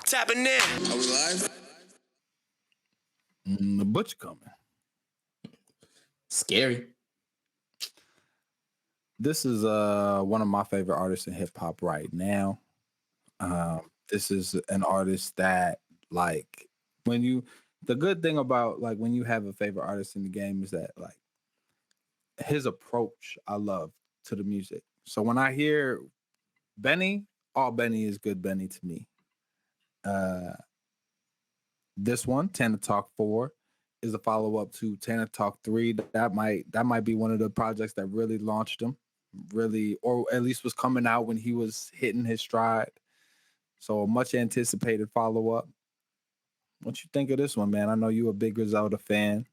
Tapping in. Are we live? The Butch coming. Scary. This is one of my favorite artists in hip hop right now. This is an artist that like the good thing about like when you have a favorite artist in the game is that like his approach I love to the music. So when I hear Benny, all Benny is good Benny to me. This one, Tana Talk 4, is a follow-up to Tana Talk 3. That might be one of the projects that really launched him, really, or at least was coming out when he was hitting his stride. So a much anticipated follow-up. What you think of this one, man? I know you a big Griselda fan.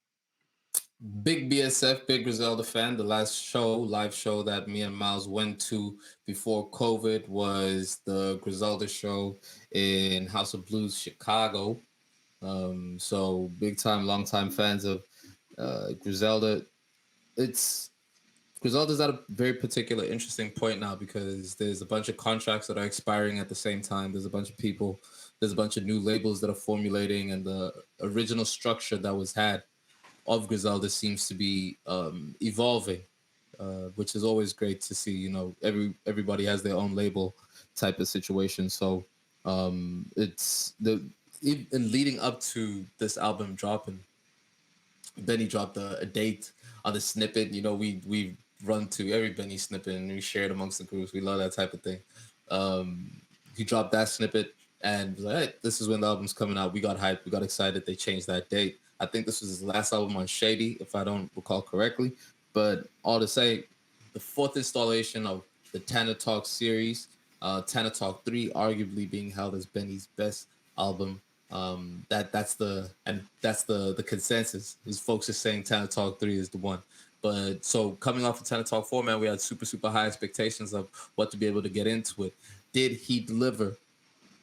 Big BSF, big Griselda fan. The last live show that me and Miles went to before COVID was the Griselda show in House of Blues, Chicago. So big time, long time fans of Griselda. Griselda's at a very particular, interesting point now because there's a bunch of contracts that are expiring at the same time. There's a bunch of people, there's a bunch of new labels that are formulating, and the original structure that was had of Griselda seems to be evolving, which is always great to see. You know, everybody has their own label type of situation. So it's in leading up to this album dropping, Benny dropped a date on the snippet. You know, we run to every Benny snippet and we share it amongst the groups. We love that type of thing. He dropped that snippet and was like, hey, this is when the album's coming out. We got hyped. We got excited. They changed that date. I think this was his last album on Shady, if I don't recall correctly. But all to say, the fourth installation of the Tana Talk series, Tana Talk 3, arguably being held as Benny's best album. That's the consensus. Is folks are saying Tana Talk 3 is the one. But so coming off of Tana Talk 4, man, we had super high expectations of what to be able to get into it. Did he deliver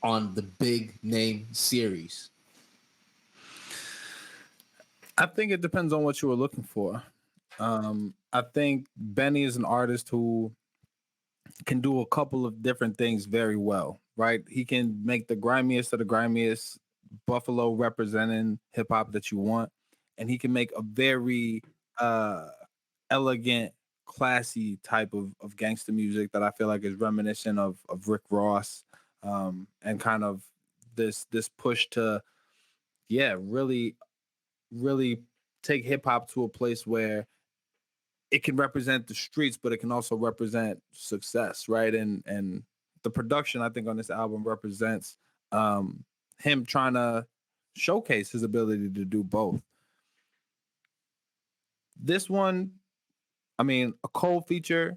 on the big name series? I think it depends on what you were looking for. I think Benny is an artist who can do a couple of different things very well, right? He can make the grimiest of the grimiest Buffalo representing hip hop that you want, and he can make a very elegant, classy type of gangster music that I feel like is reminiscent of Rick Ross, and kind of this push to, really take hip hop to a place where it can represent the streets, but it can also represent success, right? And the production I think on this album represents him trying to showcase his ability to do both. This one, I mean, a Cole feature,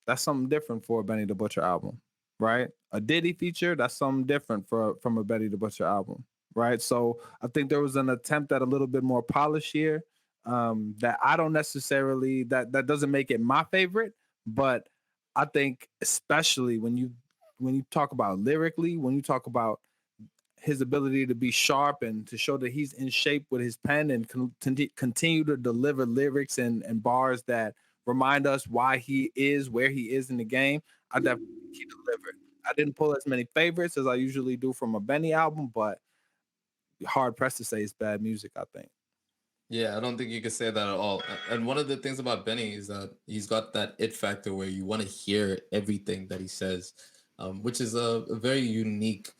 that's something different for a Benny the Butcher album, right? A Diddy feature, that's something different from a Benny the Butcher album, right? So I think there was an attempt at a little bit more polish here, that I don't necessarily, that doesn't make it my favorite, but I think especially when you talk about lyrically, when you talk about his ability to be sharp and to show that he's in shape with his pen and continue to deliver lyrics and bars that remind us why he is where he is in the game, I definitely think he delivered. I didn't pull as many favorites as I usually do from a Benny album, but hard pressed to say it's bad music, I think. Yeah, I don't think you could say that at all. And one of the things about Benny is that he's got that it factor where you want to hear everything that he says, which is a very unique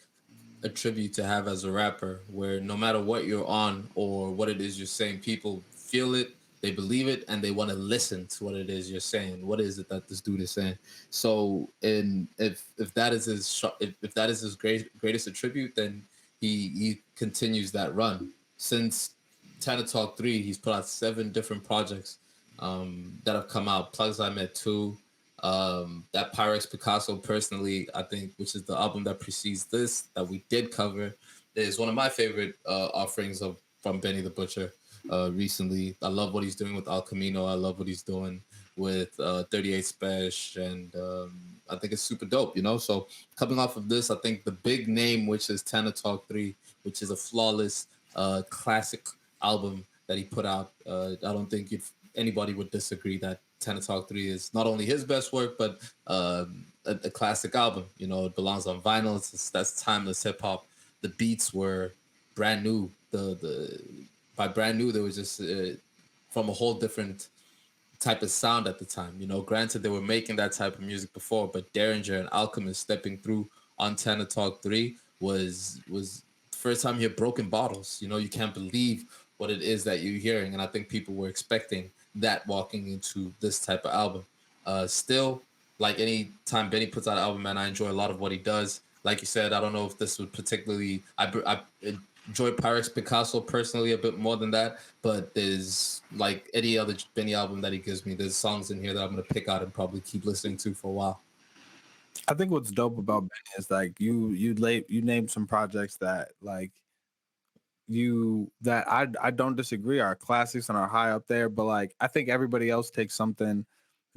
attribute to have as a rapper, where no matter what you're on or what it is you're saying, people feel it, they believe it, and they want to listen to what it is you're saying. What is it that this dude is saying? So, and if that is if that is his greatest attribute, then he continues that run. Since Tana Talk 3, he's put out 7 different projects that have come out. Plugs I Met 2, that Pyrex Picasso, personally, I think, which is the album that precedes this, that we did cover, is one of my favorite offerings from Benny the Butcher recently. I love what he's doing with El Camino. I love what he's doing with 38 Special, and I think it's super dope, you know? So coming off of this, I think the big name, which is Tana Talk 3, which is a flawless classic album that he put out. I don't think anybody would disagree that Tana Talk 3 is not only his best work, but a classic album. You know, it belongs on vinyl. That's timeless hip hop. the beats were brand new. The by brand new, there was just from a whole different type of sound at the time. You know, granted they were making that type of music before, but Derringer and Alchemist stepping through on Tana Talk 3 was the first time you hear broken bottles. You know, you can't believe what it is that you're hearing. And I think people were expecting that walking into this type of album. Still, like any time Benny puts out an album, man, I enjoy a lot of what he does. Like you said, I don't know if this would particularly I enjoy Pyrex Picasso personally a bit more than that, but there's like any other Benny album that he gives me, there's songs in here that I'm gonna pick out and probably keep listening to for a while. I think what's dope about Benny is like you named some projects that like you that I don't disagree are classics and are high up there, but like I think everybody else takes something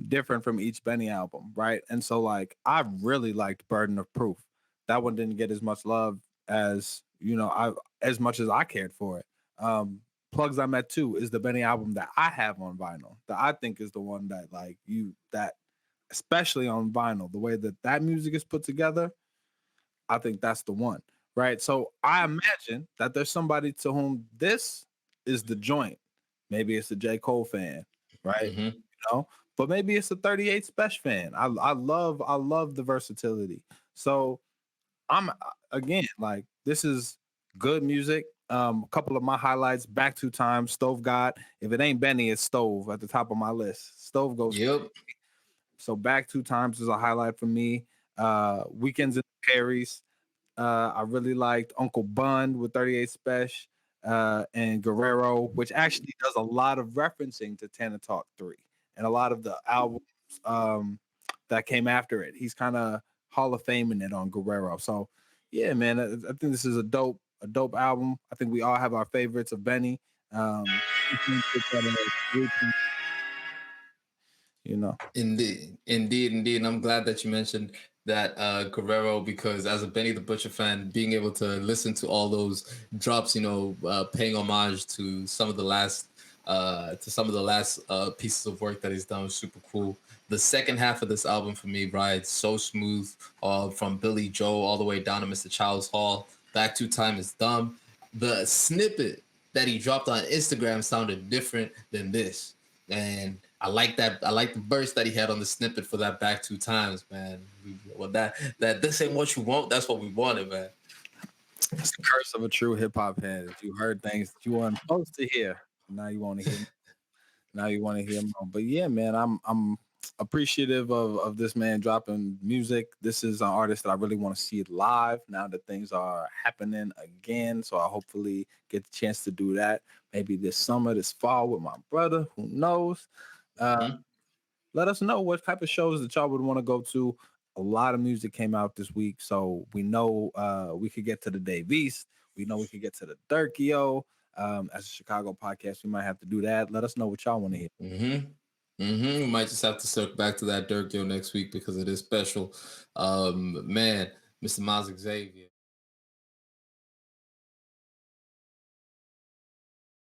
different from each Benny album, right? And so like I really liked Burden of Proof. That one didn't get as much love as I as much as I cared for it. Plugs I Met Too is the Benny album that I have on vinyl that I think is the one that like you that especially on vinyl the way that that music is put together. I think that's the one, right? So I imagine that there's somebody to whom this is the joint. Maybe it's a J. Cole fan, right? Mm-hmm. But maybe it's a 38 Special fan. I love the versatility. So I'm again like this is good music. A couple of my highlights: Back Two Times, Stove God. If it ain't Benny, it's Stove at the top of my list. Stove goes. Yep. So Back Two Times is a highlight for me. Weekends in Paris. I really liked Uncle Bun with 38 Special and Guerrero, which actually does a lot of referencing to Tana Talk 3 and a lot of the albums that came after it. He's kind of Hall of Faming it on Guerrero. So yeah, man, I think this is a dope album. I think we all have our favorites of Benny. Um, you know. Indeed. And I'm glad that you mentioned that Guerrero, because as a Benny the Butcher fan, being able to listen to all those drops, paying homage to some of the last pieces of work that he's done was super cool. The second half of this album for me rides so smooth, from Billy Joe all the way down to Mr. Childs Hall. Back to Time is Dumb. The snippet that he dropped on Instagram sounded different than this. And I like that. I like the burst that he had on the snippet for that Back Two Times, man. Well, that this ain't what you want. That's what we wanted, man. It's the curse of a true hip hop head. If you heard things that you weren't supposed to hear, now you want to hear. Now you want to hear more. But yeah, man, I'm appreciative of this man dropping music. This is an artist that I really want to see live now that things are happening again. So I hopefully get the chance to do that. Maybe this summer, this fall with my brother. Who knows? Mhm. Let us know what type of shows that y'all would want to go to. A lot of music came out this week, so we know we could get to the Dave East. We know we could get to the Durkio. As a Chicago podcast, we might have to do that. Let us know what y'all want to hear. We might just have to circle back to that Dirk Yo next week because it is special. Man, Mr. Miles Xavier.